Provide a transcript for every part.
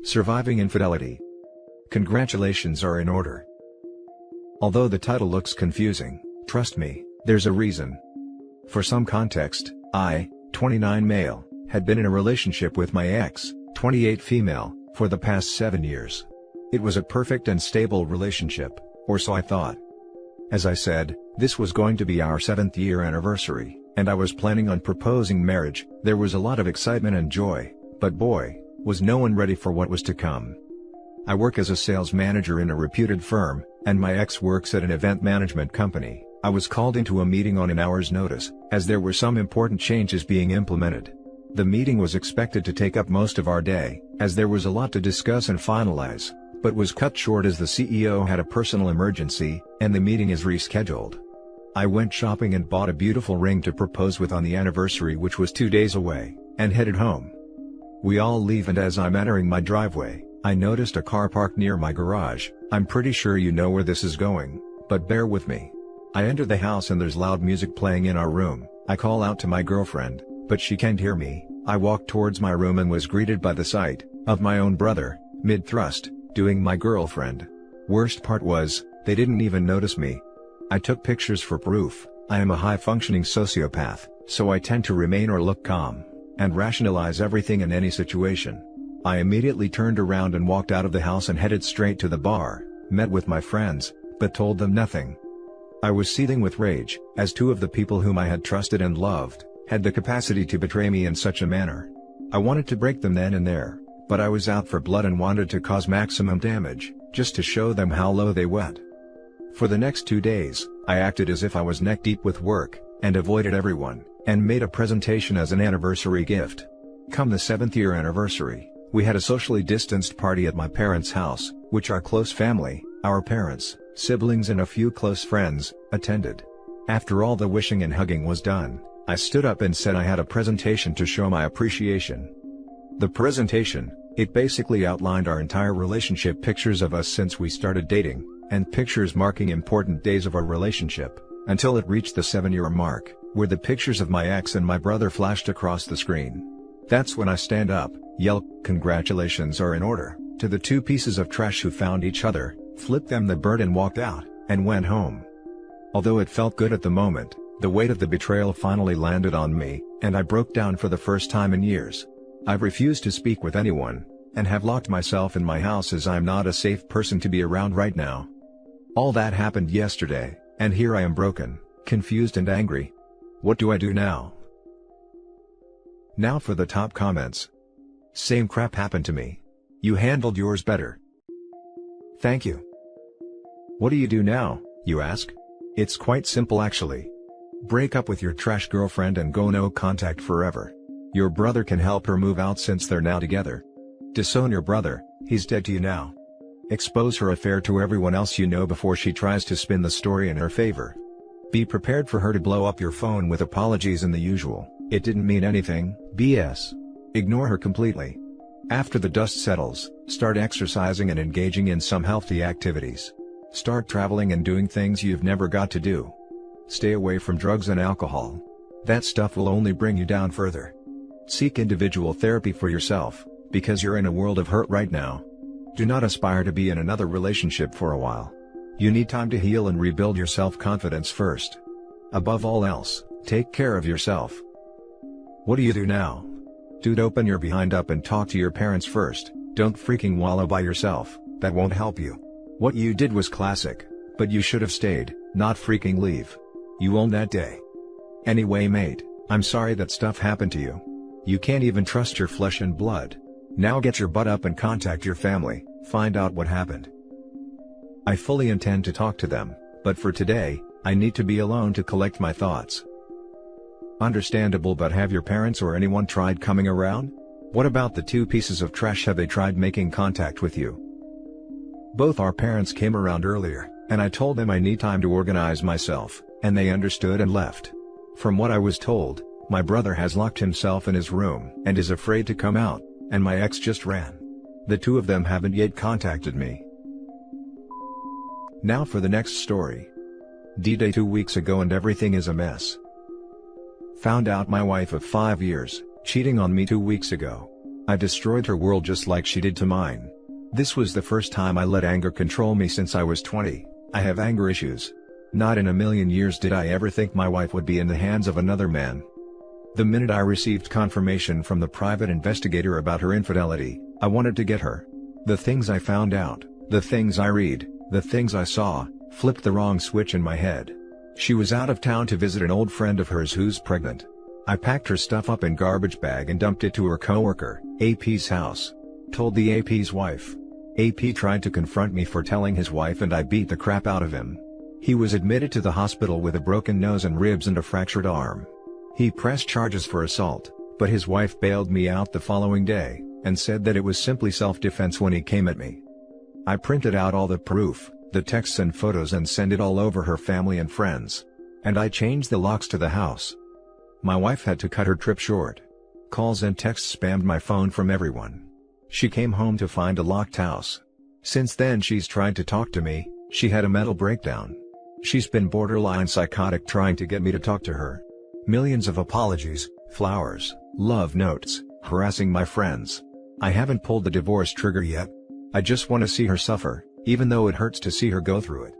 Surviving Infidelity. Congratulations are in order. Although the title looks confusing, trust me, there's a reason. For some context, I, 29 male, had been in a relationship with my ex, 28 female, for the past 7 years. It was a perfect and stable relationship, or so I thought. As I said, this was going to be our 7th year anniversary, and I was planning on proposing marriage. There was a lot of excitement and joy, but boy, was no one ready for what was to come. I work as a sales manager in a reputed firm, and my ex works at an event management company. I was called into a meeting on an hour's notice, as there were some important changes being implemented. The meeting was expected to take up most of our day, as there was a lot to discuss and finalize, but was cut short as the CEO had a personal emergency, and the meeting is rescheduled. I went shopping and bought a beautiful ring to propose with on the anniversary, which was 2 days away, and headed home. We all leave, and as I'm entering my driveway, I noticed a car parked near my garage. I'm pretty sure you know where this is going, but bear with me. I enter the house and there's loud music playing in our room. I call out to my girlfriend, but she can't hear me. I walked towards my room and was greeted by the sight of my own brother, mid-thrust, doing my girlfriend. Worst part was, they didn't even notice me. I took pictures for proof. I am a high-functioning sociopath, so I tend to remain or look calm, and rationalize everything in any situation. I immediately turned around and walked out of the house and headed straight to the bar, met with my friends, but told them nothing. I was seething with rage, as 2 of the people whom I had trusted and loved, had the capacity to betray me in such a manner. I wanted to break them then and there, but I was out for blood and wanted to cause maximum damage, just to show them how low they went. For the next 2 days, I acted as if I was neck deep with work, and avoided everyone, and made a presentation as an anniversary gift. Come the 7th year anniversary, we had a socially distanced party at my parents' house, which our close family, our parents, siblings and a few close friends, attended. After all the wishing and hugging was done, I stood up and said I had a presentation to show my appreciation. The presentation, it basically outlined our entire relationship, pictures of us since we started dating, and pictures marking important days of our relationship, until it reached the 7-year mark, where the pictures of my ex and my brother flashed across the screen. That's when I stand up, yell, "Congratulations are in order," to the 2 pieces of trash who found each other, flipped them the bird and walked out, and went home. Although it felt good at the moment, the weight of the betrayal finally landed on me, and I broke down for the first time in years. I've refused to speak with anyone, and have locked myself in my house as I'm not a safe person to be around right now. All that happened yesterday, and here I am broken, confused and angry. What do I do now? Now for the top comments. Same crap happened to me. You handled yours better. Thank you. What do you do now, you ask? It's quite simple actually. Break up with your trash girlfriend and go no contact forever. Your brother can help her move out since they're now together. Disown your brother, he's dead to you now. Expose her affair to everyone else you know before she tries to spin the story in her favor. Be prepared for her to blow up your phone with apologies and the usual, "It didn't mean anything" BS. Ignore her completely. After the dust settles, start exercising and engaging in some healthy activities. Start traveling and doing things you've never got to do. Stay away from drugs and alcohol. That stuff will only bring you down further. Seek individual therapy for yourself, because you're in a world of hurt right now. Do not aspire to be in another relationship for a while. You need time to heal and rebuild your self-confidence first. Above all else, take care of yourself. What do you do now? Dude, open your behind up and talk to your parents first. Don't freaking wallow by yourself, that won't help you. What you did was classic, but you should have stayed, not freaking leave. You owned that day. Anyway mate, I'm sorry that stuff happened to you. You can't even trust your flesh and blood. Now get your butt up and contact your family, find out what happened. I fully intend to talk to them, but for today, I need to be alone to collect my thoughts. Understandable, but have your parents or anyone tried coming around? What about the 2 pieces of trash? Have they tried making contact with you? Both our parents came around earlier, and I told them I need time to organize myself, and they understood and left. From what I was told, my brother has locked himself in his room and is afraid to come out, and my ex just ran. The 2 of them haven't yet contacted me. Now for the next story. D-Day 2 weeks ago and everything is a mess. Found out my wife of 5 years, cheating on me 2 weeks ago. I destroyed her world just like she did to mine. This was the first time I let anger control me since I was 20. I have anger issues. Not in a million years did I ever think my wife would be in the hands of another man. The minute I received confirmation from the private investigator about her infidelity, I wanted to get her. The things I found out, the things I read, the things I saw, flipped the wrong switch in my head. She was out of town to visit an old friend of hers who's pregnant. I packed her stuff up in garbage bag and dumped it to her coworker, AP's house. Told the AP's wife. AP tried to confront me for telling his wife and I beat the crap out of him. He was admitted to the hospital with a broken nose and ribs and a fractured arm. He pressed charges for assault, but his wife bailed me out the following day, and said that it was simply self-defense when he came at me. I printed out all the proof, the texts and photos and sent it all over her family and friends. And I changed the locks to the house. My wife had to cut her trip short. Calls and texts spammed my phone from everyone. She came home to find a locked house. Since then she's tried to talk to me. She had a mental breakdown. She's been borderline psychotic trying to get me to talk to her. Millions of apologies, flowers, love notes, harassing my friends. I haven't pulled the divorce trigger yet. I just want to see her suffer, even though it hurts to see her go through it.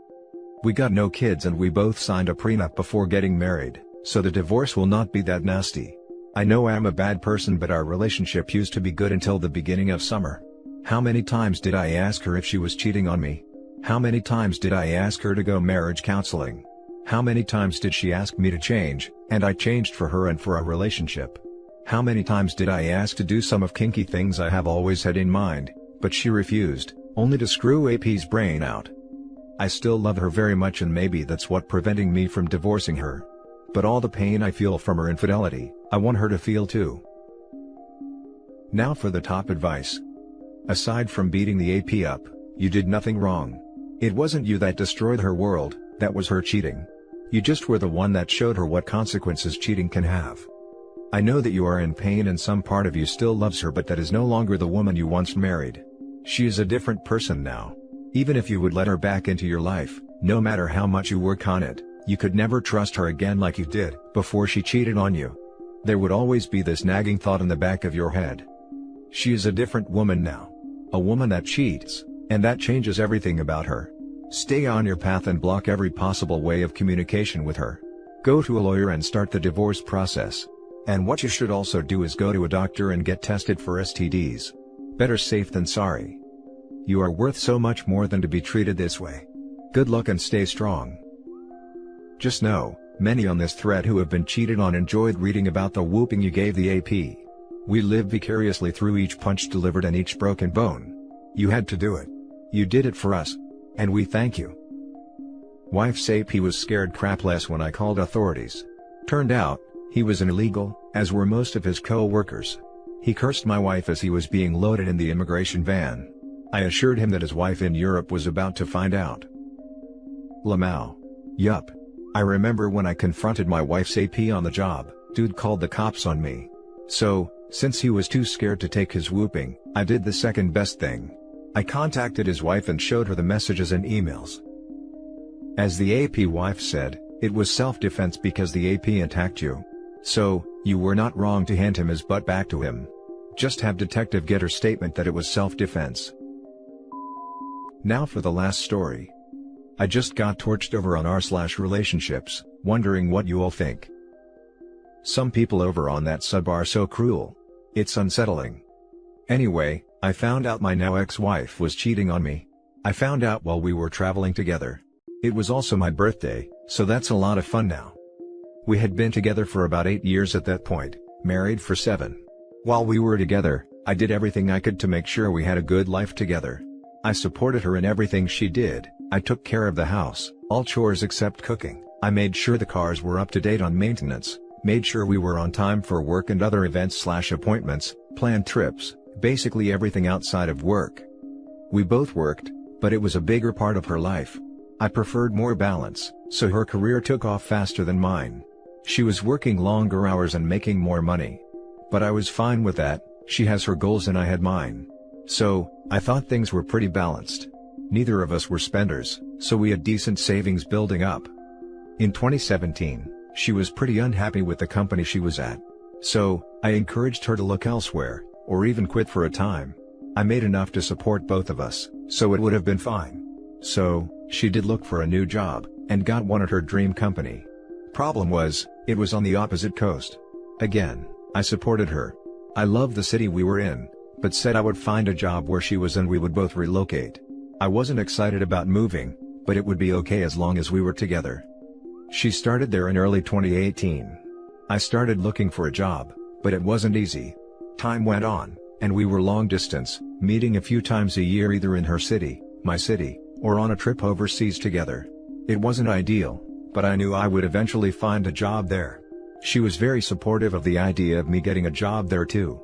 We got no kids and we both signed a prenup before getting married, so the divorce will not be that nasty. I know I'm a bad person, but our relationship used to be good until the beginning of summer. How many times did I ask her if she was cheating on me? How many times did I ask her to go marriage counseling? How many times did she ask me to change, and I changed for her and for our relationship? How many times did I ask to do some of kinky things I have always had in mind, but she refused, only to screw AP's brain out? I still love her very much and maybe that's what preventing me from divorcing her. But all the pain I feel from her infidelity, I want her to feel too. Now for the top advice. Aside from beating the AP up, you did nothing wrong. It wasn't you that destroyed her world, that was her cheating. You just were the one that showed her what consequences cheating can have. I know that you are in pain and some part of you still loves her, but that is no longer the woman you once married. She is a different person now. Even if you would let her back into your life, no matter how much you work on it, you could never trust her again like you did before she cheated on you. There would always be this nagging thought in the back of your head. She is a different woman now. A woman that cheats, and that changes everything about her. Stay on your path and block every possible way of communication with her. Go to a lawyer and start the divorce process. And what you should also do is go to a doctor and get tested for STDs. Better safe than sorry. You are worth so much more than to be treated this way. Good luck and stay strong. Just know, many on this thread who have been cheated on enjoyed reading about the whooping you gave the AP. We live vicariously through each punch delivered and each broken bone. You had to do it. You did it for us. And we thank you. Wife's AP was scared crapless when I called authorities. Turned out, he was an illegal, as were most of his co-workers. He cursed my wife as he was being loaded in the immigration van. I assured him that his wife in Europe was about to find out. Lamau. Yup. I remember when I confronted my wife's AP on the job, dude called the cops on me. So, since he was too scared to take his whooping, I did the second best thing. I contacted his wife and showed her the messages and emails. As the AP wife said, it was self-defense because the AP attacked you. So, you were not wrong to hand him his butt back to him. Just have detective get her statement that it was self-defense. Now for the last story. I just got torched over on r/relationships, wondering what you all think. Some people over on that sub are so cruel. It's unsettling. Anyway, I found out my now ex-wife was cheating on me. I found out while we were traveling together. It was also my birthday, so that's a lot of fun now. We had been together for about 8 years at that point, married for 7. While we were together, I did everything I could to make sure we had a good life together. I supported her in everything she did. I took care of the house, all chores except cooking. I made sure the cars were up to date on maintenance, made sure we were on time for work and other events/appointments, planned trips, basically everything outside of work. We both worked, but it was a bigger part of her life. I preferred more balance, so her career took off faster than mine. She was working longer hours and making more money. But I was fine with that. She has her goals and I had mine. So, I thought things were pretty balanced. Neither of us were spenders, so we had decent savings building up. In 2017, she was pretty unhappy with the company she was at. So, I encouraged her to look elsewhere, or even quit for a time. I made enough to support both of us, so it would have been fine. So, she did look for a new job, and got one at her dream company. Problem was, it was on the opposite coast. Again, I supported her. I loved the city we were in, but said I would find a job where she was and we would both relocate. I wasn't excited about moving, but it would be okay as long as we were together. She started there in early 2018. I started looking for a job, but it wasn't easy. Time went on, and we were long distance, meeting a few times a year either in her city, my city, or on a trip overseas together. It wasn't ideal, but I knew I would eventually find a job there. She was very supportive of the idea of me getting a job there too.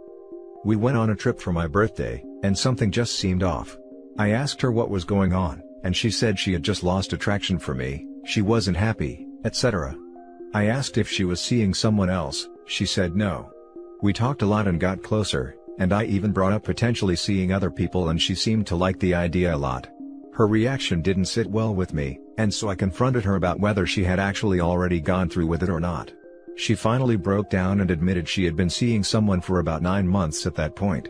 We went on a trip for my birthday, and something just seemed off. I asked her what was going on, and she said she had just lost attraction for me, she wasn't happy, etc. I asked if she was seeing someone else, she said no. We talked a lot and got closer, and I even brought up potentially seeing other people, and she seemed to like the idea a lot. Her reaction didn't sit well with me, and so I confronted her about whether she had actually already gone through with it or not. She finally broke down and admitted she had been seeing someone for about 9 months at that point.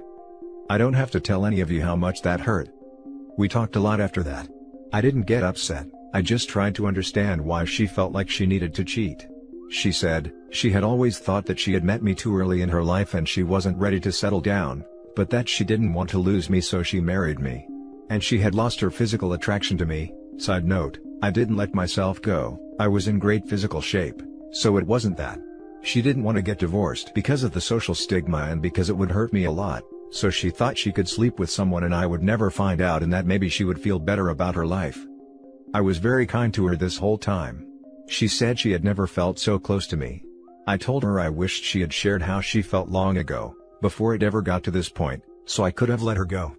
I don't have to tell any of you how much that hurt. We talked a lot after that. I didn't get upset, I just tried to understand why she felt like she needed to cheat. She said, she had always thought that she had met me too early in her life and she wasn't ready to settle down, but that she didn't want to lose me, so she married me. And she had lost her physical attraction to me. Side note, I didn't let myself go, I was in great physical shape, so it wasn't that. She didn't want to get divorced because of the social stigma and because it would hurt me a lot, so she thought she could sleep with someone and I would never find out, and that maybe she would feel better about her life. I was very kind to her this whole time. She said she had never felt so close to me. I told her I wished she had shared how she felt long ago, before it ever got to this point, so I could have let her go.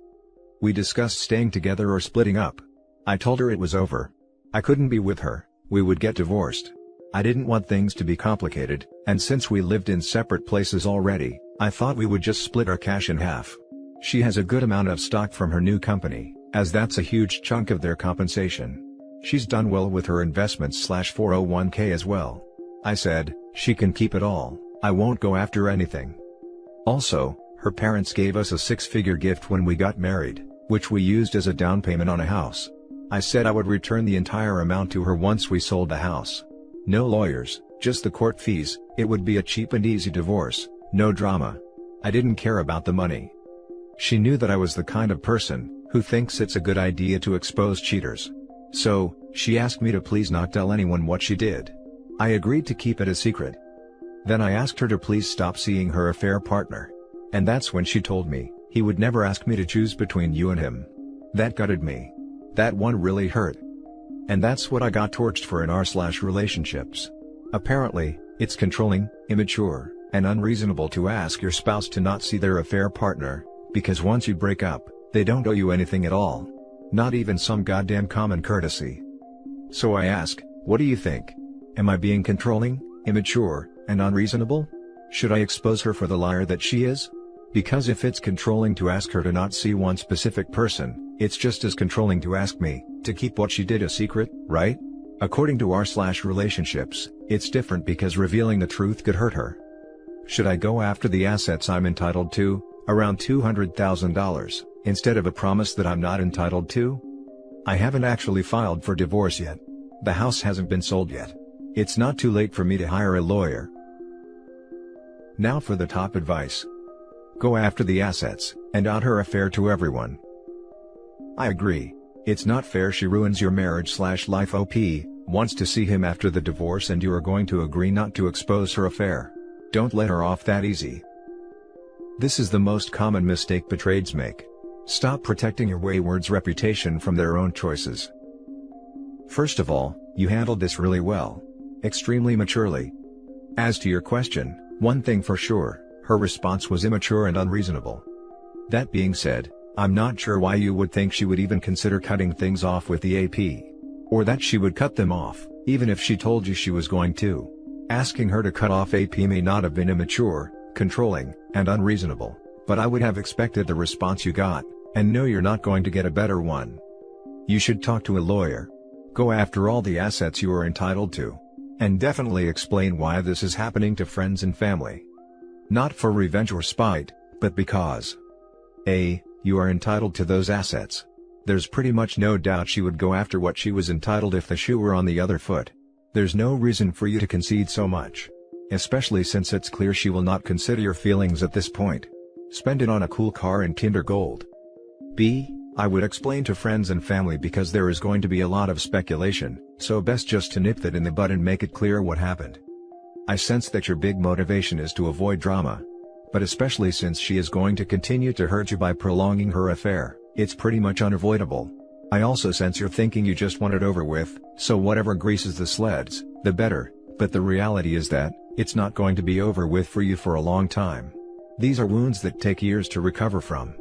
We discussed staying together or splitting up. I told her it was over. I couldn't be with her, we would get divorced. I didn't want things to be complicated, and since we lived in separate places already, I thought we would just split our cash in half. She has a good amount of stock from her new company, as that's a huge chunk of their compensation. She's done well with her investments/401k as well. I said, she can keep it all, I won't go after anything. Also, her parents gave us a 6-figure gift when we got married, which we used as a down payment on a house. I said I would return the entire amount to her once we sold the house. No lawyers, just the court fees, it would be a cheap and easy divorce, no drama. I didn't care about the money. She knew that I was the kind of person who thinks it's a good idea to expose cheaters. So, she asked me to please not tell anyone what she did. I agreed to keep it a secret. Then I asked her to please stop seeing her affair partner. And that's when she told me, he would never ask me to choose between you and him. That gutted me. That one really hurt. And that's what I got torched for in r/relationships. Apparently, it's controlling, immature, and unreasonable to ask your spouse to not see their affair partner, because once you break up, they don't owe you anything at all. Not even some goddamn common courtesy. So I ask, what do you think? Am I being controlling, immature, and unreasonable? Should I expose her for the liar that she is? Because if it's controlling to ask her to not see one specific person, it's just as controlling to ask me to keep what she did a secret, right? According to r/relationships, it's different because revealing the truth could hurt her. Should I go after the assets I'm entitled to, around $200,000, instead of a promise that I'm not entitled to? I haven't actually filed for divorce yet. The house hasn't been sold yet. It's not too late for me to hire a lawyer. Now for the top advice. Go after the assets, and out her affair to everyone. I agree. It's not fair she ruins your marriage/life. OP wants to see him after the divorce and you are going to agree not to expose her affair. Don't let her off that easy. This is the most common mistake betrayeds make. Stop protecting your wayward's reputation from their own choices. First of all, you handled this really well. Extremely maturely. As to your question, one thing for sure, her response was immature and unreasonable. That being said, I'm not sure why you would think she would even consider cutting things off with the AP. Or that she would cut them off, even if she told you she was going to. Asking her to cut off AP may not have been immature, controlling, and unreasonable, but I would have expected the response you got, and know you're not going to get a better one. You should talk to a lawyer. Go after all the assets you are entitled to. And definitely explain why this is happening to friends and family. Not for revenge or spite, but because A. You are entitled to those assets. There's pretty much no doubt she would go after what she was entitled if the shoe were on the other foot. There's no reason for you to concede so much. Especially since it's clear she will not consider your feelings at this point. Spend it on a cool car and Kinder Gold. B. I would explain to friends and family because there is going to be a lot of speculation, so best just to nip that in the bud and make it clear what happened. I sense that your big motivation is to avoid drama. But especially since she is going to continue to hurt you by prolonging her affair, it's pretty much unavoidable. I also sense you're thinking you just want it over with, so whatever greases the sleds, the better, but the reality is that, it's not going to be over with for you for a long time. These are wounds that take years to recover from.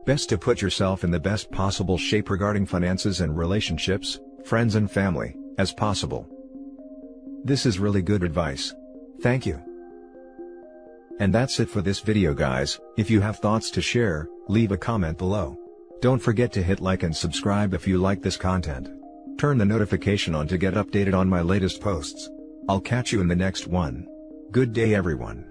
Best to put yourself in the best possible shape regarding finances and relationships, friends and family, as possible. This is really good advice. Thank you. And that's it for this video guys. If you have thoughts to share, leave a comment below. Don't forget to hit like and subscribe if you like this content. Turn the notification on to get updated on my latest posts. I'll catch you in the next one. Good day everyone.